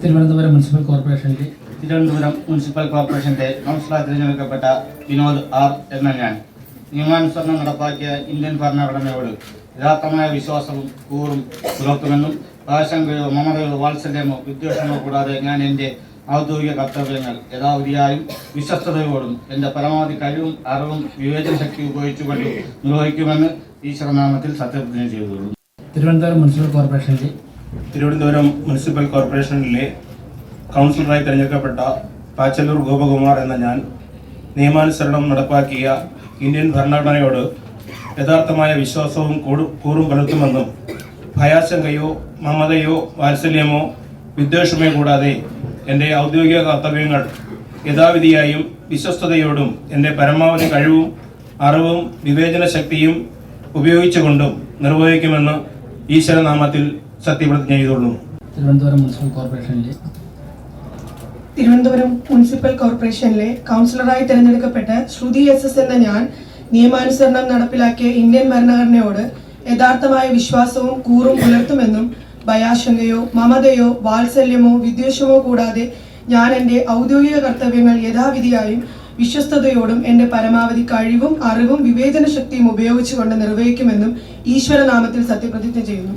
Thiruvananthapuram municipal കോർപ്പറേഷന്റെ കൗൺസിലറായി തിരഞ്ഞെടുക്കപ്പെട്ട Vinod R എന്ന ഞാൻ നിയമാനുസരണം നടപ്പാക്കിയ ഇന്ത്യൻ ഭരണഘടനയോട് യഥാർത്ഥമായ വിശ്വാസവും കൂറും പുലർത്തുമെന്നും ആശങ്കയോ മമതയോ വാത്സല്യമോ വിദ്വേഷമോ കൂടാതെ ഞാൻ എൻ്റെ ഔദ്യോഗിക കർത്തവ്യങ്ങൾ യഥാവിധിയായും വിശ്വസ്തയോടും എൻ്റെ പരമാവധി കഴിവും അറിവും വിവേചന ശക്തി ഉപയോഗിച്ചുകൊണ്ട് നിർവഹിക്കുമെന്ന് ഈശ്വരനാമത്തിൽ സത്യപ്രതിജ്ഞ ചെയ്തുകൊള്ളുന്നു. തിരുവനന്തപുരം മുനിസിപ്പൽ കോർപ്പറേഷനിലെ കൗൺസിലറായി തിരഞ്ഞെടുക്കപ്പെട്ട പാച്ചല്ലൂർ ഗോപകുമാർ എന്ന ഞാൻ നിയമാനുസരണം നടപ്പാക്കിയ ഇന്ത്യൻ ഭരണഘടനയോട് യഥാർത്ഥമായ വിശ്വാസവും കൂറും പുലർത്തുമെന്നും ഭയാശങ്കയോ മമതയോ വാത്സല്യമോ വിദ്വേഷമോ കൂടാതെ എൻ്റെ ഔദ്യോഗിക കർത്തവ്യങ്ങൾ യഥാവിധിയായും വിശ്വസ്തയോടും എൻ്റെ പരമാവധി കഴിവും അറിവും വിവേചന ശക്തിയും ഉപയോഗിച്ചുകൊണ്ടും നിർവഹിക്കുമെന്ന് ഈശ്വരനാമത്തിൽ സത്യപ്രതിജ്ഞ ചെയ്തുകൊള്ളുന്നു. തിരുവനന്തപുരം മുനിസിപ്പൽ കോർപ്പറേഷനിലെ കൗൺസിലറായി തിരഞ്ഞെടുക്കപ്പെട്ട ശ്രുതി SS എന്ന ഞാൻ നിയമാനുസരണം നടപ്പിലാക്കിയ ഇന്ത്യൻ ഭരണഘടനയോട് യഥാർത്ഥമായ വിശ്വാസവും കൂറും പുലർത്തുമെന്നും ഭയാശങ്കയോ മമതയോ വാത്സല്യമോ വിദ്വേഷമോ കൂടാതെ ഞാൻ എൻ്റെ ഔദ്യോഗിക കർത്തവ്യങ്ങൾ യഥാവിധിയായും വിശ്വസ്തയോടും എൻ്റെ പരമാവധി കഴിവും അറിവും വിവേചന ശക്തിയും ഉപയോഗിച്ചുകൊണ്ട് നിർവഹിക്കുമെന്നും ഈശ്വരനാമത്തിൽ സത്യപ്രതിജ്ഞ ചെയ്യുന്നു.